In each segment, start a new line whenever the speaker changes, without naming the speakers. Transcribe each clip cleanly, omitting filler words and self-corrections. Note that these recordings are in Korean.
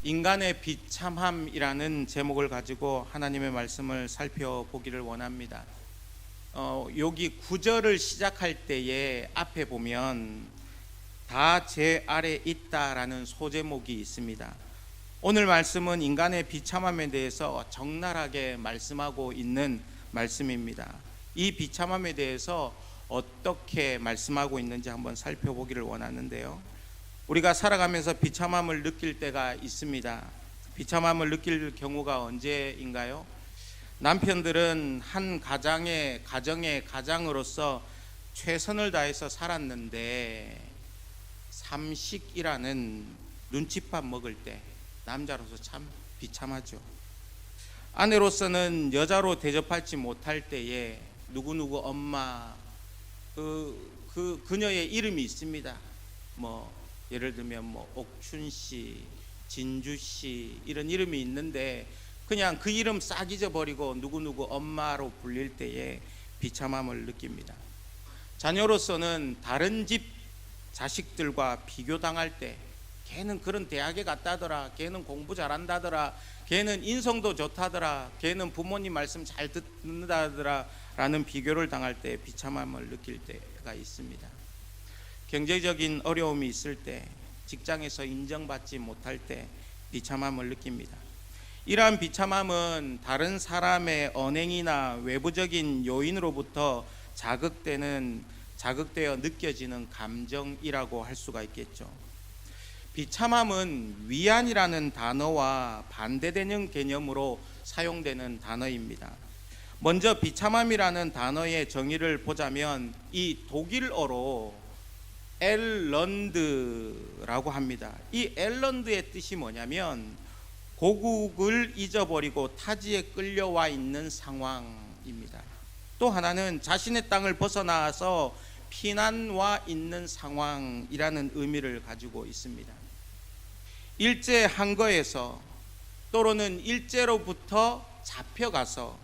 인간의 비참함이라는 제목을 가지고 하나님의 말씀을 살펴보기를 원합니다. 여기 9절을 시작할 때에 앞에 보면 다 제 아래 있다라는 소제목이 있습니다. 오늘 말씀은 인간의 비참함에 대해서 적나라하게 말씀하고 있는 말씀입니다. 이 비참함에 대해서 어떻게 말씀하고 있는지 한번 살펴보기를 원하는데요. 우리가 살아가면서 비참함을 느낄 때가 있습니다. 비참함을 느낄 경우가 언제인가요? 남편들은 한 가정의 가장으로서 최선을 다해서 살았는데 삼식이라는 눈칫밥 먹을 때 남자로서 참 비참하죠. 아내로서는 여자로 대접하지 못할 때에 누구누구 엄마 그녀의 이름이 있습니다. 예를 들면 옥춘씨, 진주씨 이런 이름이 있는데 그냥 그 이름 싹 잊어버리고 누구누구 엄마로 불릴 때에 비참함을 느낍니다. 자녀로서는 다른 집 자식들과 비교당할 때 걔는 그런 대학에 갔다더라, 걔는 공부 잘한다더라, 걔는 인성도 좋다더라, 걔는 부모님 말씀 잘 듣는다더라 라는 비교를 당할 때 비참함을 느낄 때가 있습니다. 경제적인 어려움이 있을 때, 직장에서 인정받지 못할 때 비참함을 느낍니다. 이러한 비참함은 다른 사람의 언행이나 외부적인 요인으로부터 자극되어 느껴지는 감정이라고 할 수가 있겠죠. 비참함은 위안이라는 단어와 반대되는 개념으로 사용되는 단어입니다. 먼저 비참함이라는 단어의 정의를 보자면 이 독일어로 엘런드라고 합니다. 이 엘런드의 뜻이 뭐냐면 고국을 잊어버리고 타지에 끌려와 있는 상황입니다. 또 하나는 자신의 땅을 벗어나서 피난와 있는 상황이라는 의미를 가지고 있습니다. 일제 항거에서 또는 일제로부터 잡혀가서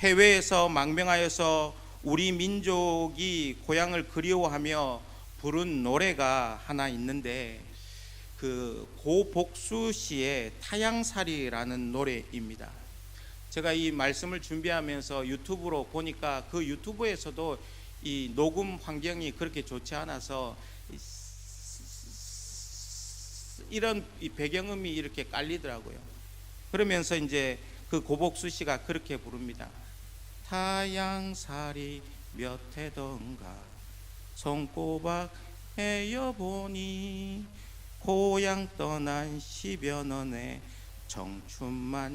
해외에서 망명하여서 우리 민족이 고향을 그리워하며 부른 노래가 하나 있는데 그 고복수 씨의 타향살이라는 노래입니다. 제가 이 말씀을 준비하면서 유튜브로 보니까 그 유튜브에서도 이 녹음 환경이 그렇게 좋지 않아서 이런 배경음이 이렇게 깔리더라고요. 그러면서 이제 그 고복수 씨가 그렇게 부릅니다. 타향살이 몇 해던가 손꼽아 헤어보니 고향 떠난 10여 년의 청춘만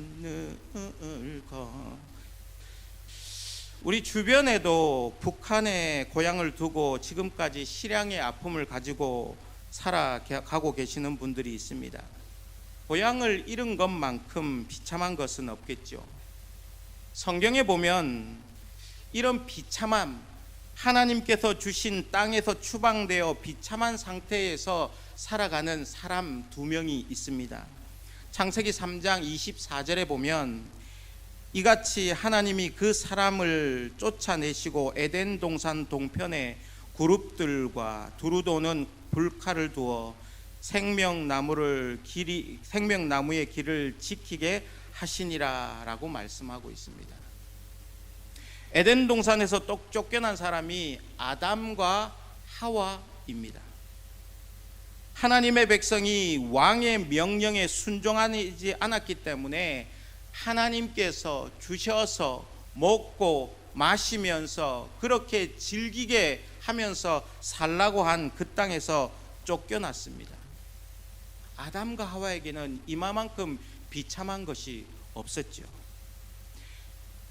늙어. 우리 주변에도 북한에 고향을 두고 지금까지 실향의 아픔을 가지고 살아가고 계시는 분들이 있습니다. 고향을 잃은 것만큼 비참한 것은 없겠죠. 성경에 보면 이런 비참함, 하나님께서 주신 땅에서 추방되어 비참한 상태에서 살아가는 사람 두 명이 있습니다. 창세기 3장 24절에 보면 이같이 하나님이 그 사람을 쫓아내시고 에덴 동산 동편에 그룹들과 두루 도는 불칼을 두어 생명나무의 길을 지키게 하시니라 라고 말씀하고 있습니다. 에덴 동산에서 쫓겨난 사람이 아담과 하와입니다. 하나님의 백성이 왕의 명령에 순종하지 않았기 때문에 하나님께서 주셔서 먹고 마시면서 그렇게 즐기게 하면서 살라고 한 그 땅에서 쫓겨났습니다. 아담과 하와에게는 이만큼 비참한 것이 없었죠.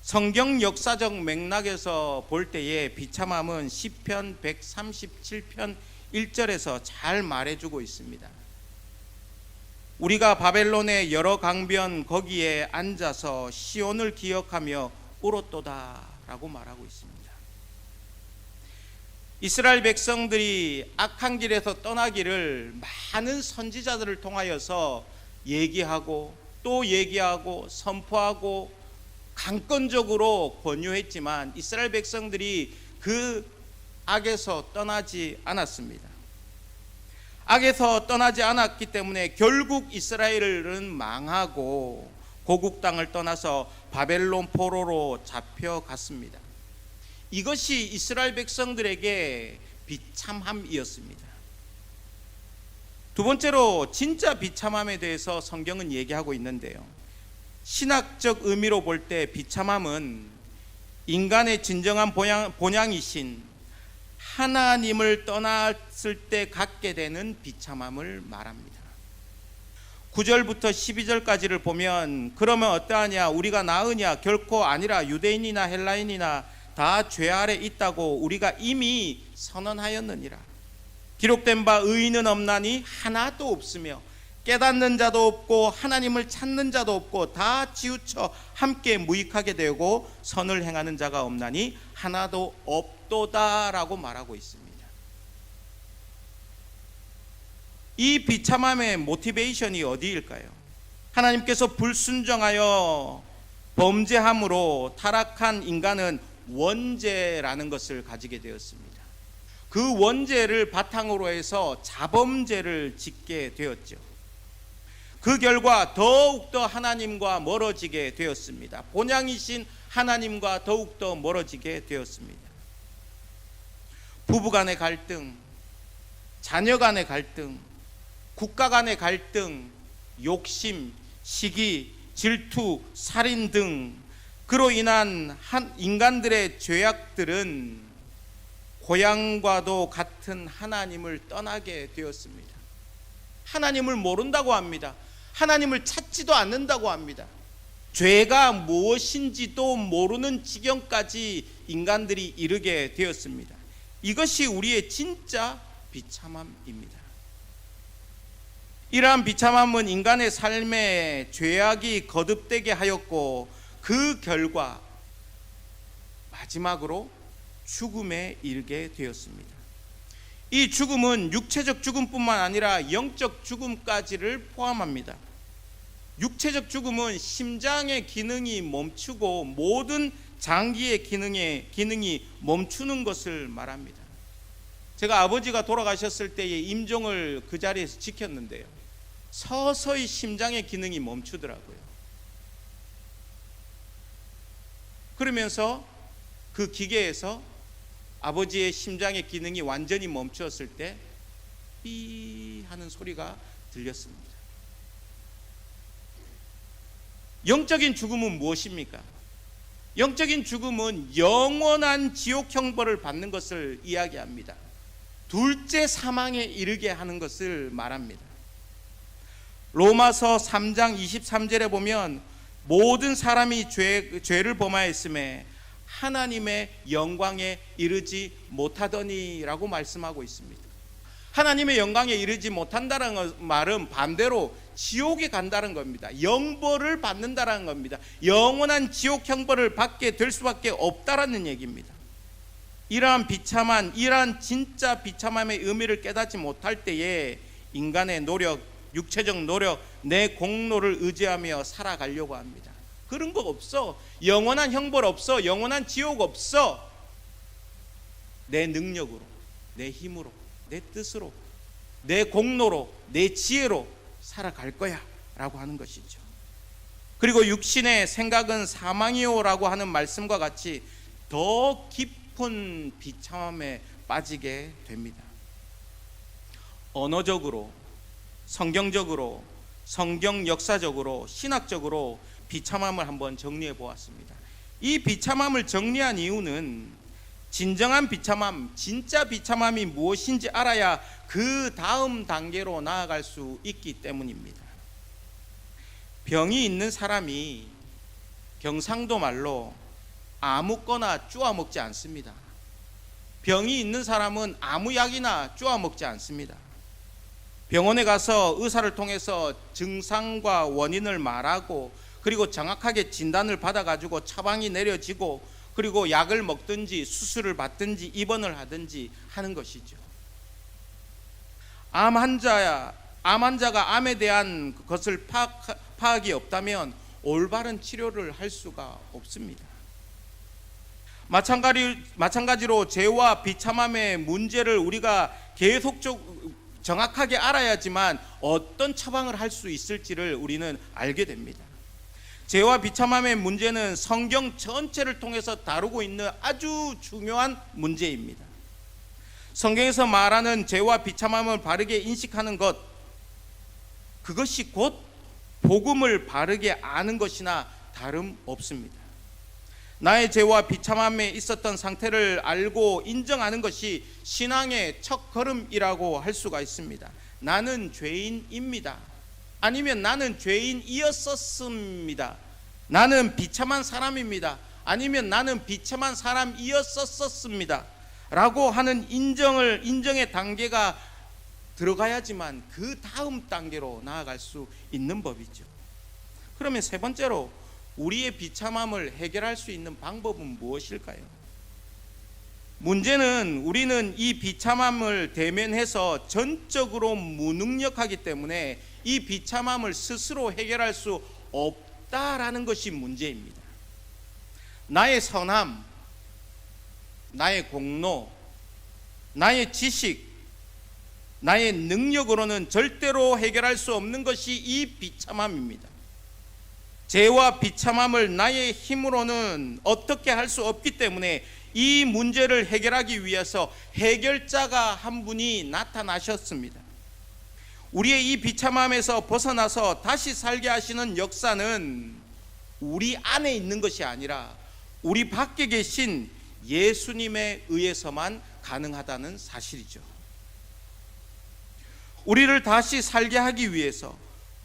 성경 역사적 맥락에서 볼 때에 비참함은 시편 137편 1절에서 잘 말해주고 있습니다. 우리가 바벨론의 여러 강변 거기에 앉아서 시온을 기억하며 울었도다 라고 말하고 있습니다. 이스라엘 백성들이 악한 길에서 떠나기를 많은 선지자들을 통하여서 얘기하고 또 얘기하고 선포하고 강권적으로 권유했지만 이스라엘 백성들이 그 악에서 떠나지 않았습니다. 악에서 떠나지 않았기 때문에 결국 이스라엘은 망하고 고국 땅을 떠나서 바벨론 포로로 잡혀갔습니다. 이것이 이스라엘 백성들에게 비참함이었습니다. 두 번째로 진짜 비참함에 대해서 성경은 얘기하고 있는데요, 신학적 의미로 볼 때 비참함은 인간의 진정한 본향이신 하나님을 떠났을 때 갖게 되는 비참함을 말합니다. 9절부터 12절까지를 보면 그러면 어떠하냐, 우리가 나으냐, 결코 아니라 유대인이나 헬라인이나 다 죄 아래 있다고 우리가 이미 선언하였느니라. 기록된 바 의인은 없나니 하나도 없으며 깨닫는 자도 없고 하나님을 찾는 자도 없고 다 치우쳐 함께 무익하게 되고 선을 행하는 자가 없나니 하나도 없도다라고 말하고 있습니다. 이 비참함의 모티베이션이 어디일까요? 하나님께서 불순종하여 범죄함으로 타락한 인간은 원죄라는 것을 가지게 되었습니다. 그 원죄를 바탕으로 해서 자범죄를 짓게 되었죠. 그 결과 더욱더 하나님과 멀어지게 되었습니다. 본향이신 하나님과 더욱더 멀어지게 되었습니다. 부부 간의 갈등, 자녀 간의 갈등, 국가 간의 갈등, 욕심, 시기, 질투, 살인 등 그로 인한 인간들의 죄악들은 고향과도 같은 하나님을 떠나게 되었습니다. 하나님을 모른다고 합니다. 하나님을 찾지도 않는다고 합니다. 죄가 무엇인지도 모르는 지경까지 인간들이 이르게 되었습니다. 이것이 우리의 진짜 비참함입니다. 이러한 비참함은 인간의 삶에 죄악이 거듭되게 하였고 그 결과 마지막으로 죽음에 이르게 되었습니다. 이 죽음은 육체적 죽음뿐만 아니라 영적 죽음까지를 포함합니다. 육체적 죽음은 심장의 기능이 멈추고 모든 장기의 기능이 멈추는 것을 말합니다. 제가 아버지가 돌아가셨을 때에 임종을 그 자리에서 지켰는데요, 서서히 심장의 기능이 멈추더라고요. 그러면서 그 기계에서 아버지의 심장의 기능이 완전히 멈추었을 때 삐 하는 소리가 들렸습니다. 영적인 죽음은 무엇입니까? 영적인 죽음은 영원한 지옥 형벌을 받는 것을 이야기합니다. 둘째 사망에 이르게 하는 것을 말합니다. 로마서 3장 23절에 보면 모든 사람이 죄를 범하였음에 하나님의 영광에 이르지 못하더니라고 말씀하고 있습니다. 하나님의 영광에 이르지 못한다는 말은 반대로 지옥에 간다는 겁니다. 영벌을 받는다는 겁니다. 영원한 지옥 형벌을 받게 될 수밖에 없다라는 얘기입니다. 이러한 진짜 비참함의 의미를 깨닫지 못할 때에 인간의 노력, 육체적 노력, 내 공로를 의지하며 살아가려고 합니다. 그런 거 없어. 영원한 형벌 없어. 영원한 지옥 없어. 내 능력으로, 내 힘으로, 내 뜻으로, 내 공로로, 내 지혜로 살아갈 거야 라고 하는 것이죠. 그리고 육신의 생각은 사망이요 라고 하는 말씀과 같이 더 깊은 비참함에 빠지게 됩니다. 언어적으로, 성경적으로, 성경 역사적으로, 신학적으로 비참함을 한번 정리해 보았습니다. 이 비참함을 정리한 이유는 진정한 비참함, 진짜 비참함이 무엇인지 알아야 그 다음 단계로 나아갈 수 있기 때문입니다. 병이 있는 사람이 경상도 말로 아무거나 쪼아 먹지 않습니다. 병이 있는 사람은 아무 약이나 쪼아 먹지 않습니다. 병원에 가서 의사를 통해서 증상과 원인을 말하고 그리고 정확하게 진단을 받아가지고 처방이 내려지고 그리고 약을 먹든지 수술을 받든지 입원을 하든지 하는 것이죠. 암 환자가 암에 대한 것을 파악이 없다면 올바른 치료를 할 수가 없습니다. 마찬가지로 죄와 비참함의 문제를 우리가 정확하게 알아야지만 어떤 처방을 할 수 있을지를 우리는 알게 됩니다. 죄와 비참함의 문제는 성경 전체를 통해서 다루고 있는 아주 중요한 문제입니다. 성경에서 말하는 죄와 비참함을 바르게 인식하는 것, 그것이 곧 복음을 바르게 아는 것이나 다름없습니다. 나의 죄와 비참함에 있었던 상태를 알고 인정하는 것이 신앙의 첫걸음이라고 할 수가 있습니다. 나는 죄인입니다. 아니면 나는 죄인이었었습니다. 나는 비참한 사람입니다. 아니면 나는 비참한 사람이었었습니다. 라고 하는 인정의 단계가 들어가야지만 그 다음 단계로 나아갈 수 있는 법이죠. 그러면 세 번째로 우리의 비참함을 해결할 수 있는 방법은 무엇일까요? 문제는 우리는 이 비참함을 대면해서 전적으로 무능력하기 때문에 이 비참함을 스스로 해결할 수 없다라는 것이 문제입니다. 나의 선함, 나의 공로, 나의 지식, 나의 능력으로는 절대로 해결할 수 없는 것이 이 비참함입니다. 죄와 비참함을 나의 힘으로는 어떻게 할 수 없기 때문에 이 문제를 해결하기 위해서 해결자가 한 분이 나타나셨습니다. 우리의 이 비참함에서 벗어나서 다시 살게 하시는 역사는 우리 안에 있는 것이 아니라 우리 밖에 계신 예수님에 의해서만 가능하다는 사실이죠. 우리를 다시 살게 하기 위해서,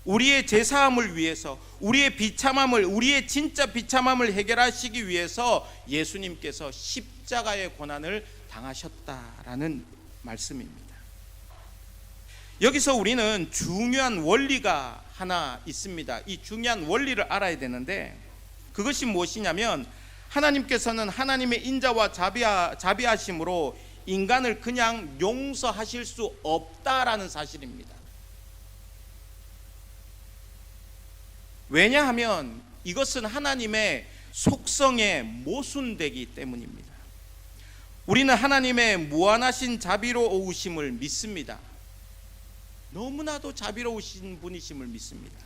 우리의 죄사함을 위해서, 우리의 비참함을, 우리의 진짜 비참함을 해결하시기 위해서 예수님께서 십자가의 고난을 당하셨다라는 말씀입니다. 여기서 우리는 중요한 원리가 하나 있습니다. 이 중요한 원리를 알아야 되는데, 그것이 무엇이냐면 하나님께서는 하나님의 인자와 자비하심으로 인간을 그냥 용서하실 수 없다라는 사실입니다. 왜냐하면 이것은 하나님의 속성에 모순되기 때문입니다. 우리는 하나님의 무한하신 자비로우심을 믿습니다. 너무나도 자비로우신 분이심을 믿습니다.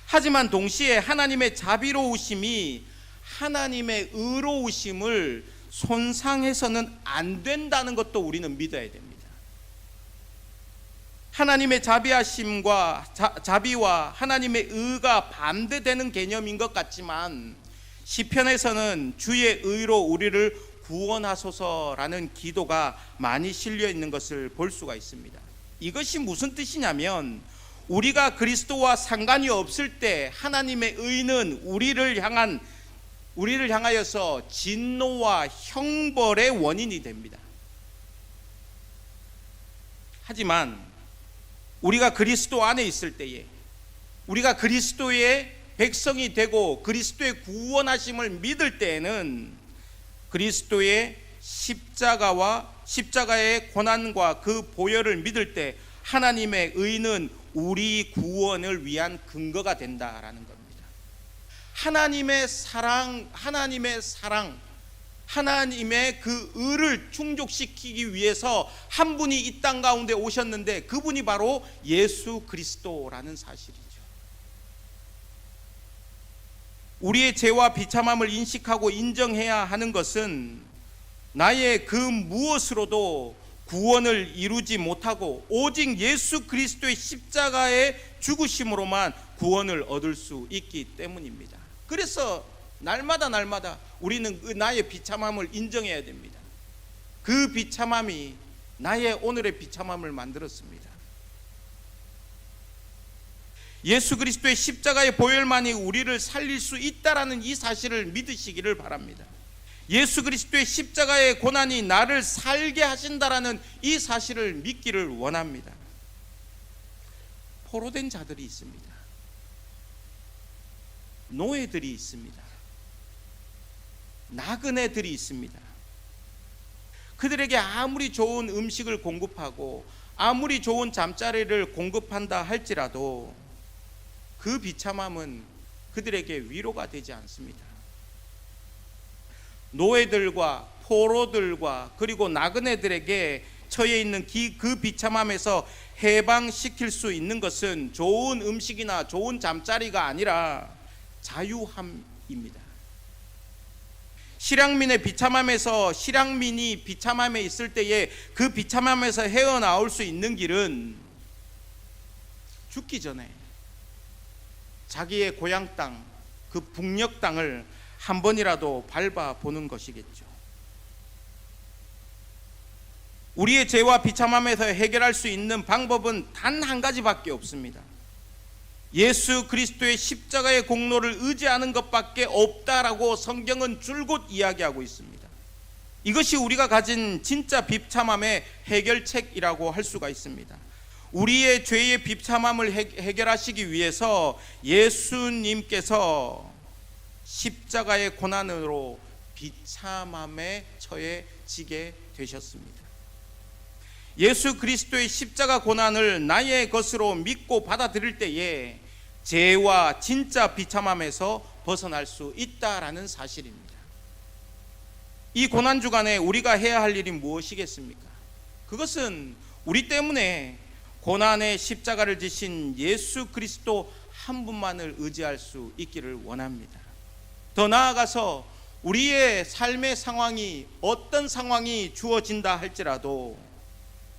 하지만 동시에 하나님의 자비로우심이 하나님의 의로우심을 손상해서는 안 된다는 것도 우리는 믿어야 됩니다. 하나님의 자비하심과 자비와 하나님의 의가 반대되는 개념인 것 같지만 시편에서는 주의 의로 우리를 구원하소서라는 기도가 많이 실려 있는 것을 볼 수가 있습니다. 이것이 무슨 뜻이냐면 우리가 그리스도와 상관이 없을 때 하나님의 의는 우리를 향하여서 진노와 형벌의 원인이 됩니다. 하지만 우리가 그리스도 안에 있을 때에, 우리가 그리스도의 백성이 되고 그리스도의 구원하심을 믿을 때에는 그리스도의 십자가의 고난과 그 보혈을 믿을 때 하나님의 의는 우리 구원을 위한 근거가 된다라는 겁니다. 하나님의 사랑, 하나님의 그 의를 충족시키기 위해서 한 분이 이 땅 가운데 오셨는데 그분이 바로 예수 그리스도라는 사실이죠. 우리의 죄와 비참함을 인식하고 인정해야 하는 것은 나의 그 무엇으로도 구원을 이루지 못하고 오직 예수 그리스도의 십자가의 죽으심으로만 구원을 얻을 수 있기 때문입니다. 그래서 날마다 우리는 나의 비참함을 인정해야 됩니다. 그 비참함이 나의 오늘의 비참함을 만들었습니다. 예수 그리스도의 십자가의 보혈만이 우리를 살릴 수 있다라는 이 사실을 믿으시기를 바랍니다. 예수 그리스도의 십자가의 고난이 나를 살게 하신다라는 이 사실을 믿기를 원합니다. 포로된 자들이 있습니다. 노예들이 있습니다. 나그네들이 있습니다. 그들에게 아무리 좋은 음식을 공급하고 아무리 좋은 잠자리를 공급한다 할지라도 그 비참함은 그들에게 위로가 되지 않습니다. 노예들과 포로들과 그리고 나그네들에게 처해 있는 그 비참함에서 해방시킬 수 있는 것은 좋은 음식이나 좋은 잠자리가 아니라 자유함입니다. 실향민의 비참함에서 실향민이 비참함에 있을 때에 그 비참함에서 헤어나올 수 있는 길은 죽기 전에 자기의 고향 땅, 그 북녘 땅을 한 번이라도 밟아보는 것이겠죠. 우리의 죄와 비참함에서 해결할 수 있는 방법은 단 한 가지밖에 없습니다. 예수 그리스도의 십자가의 공로를 의지하는 것밖에 없다라고 성경은 줄곧 이야기하고 있습니다. 이것이 우리가 가진 진짜 비참함의 해결책이라고 할 수가 있습니다. 우리의 죄의 비참함을 해결하시기 위해서 예수님께서 십자가의 고난으로 비참함에 처해지게 되셨습니다. 예수 그리스도의 십자가 고난을 나의 것으로 믿고 받아들일 때에 죄와 진짜 비참함에서 벗어날 수 있다라는 사실입니다. 이 고난 주간에 우리가 해야 할 일이 무엇이겠습니까? 그것은 우리 때문에 고난의 십자가를 지신 예수 그리스도 한 분만을 의지할 수 있기를 원합니다. 더 나아가서 우리의 삶의 상황이 어떤 상황이 주어진다 할지라도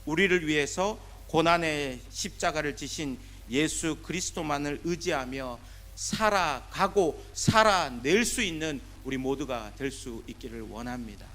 우리를 위해서 고난의 십자가를 지신 예수 그리스도만을 의지하며 살아가고 살아낼 수 있는 우리 모두가 될 수 있기를 원합니다.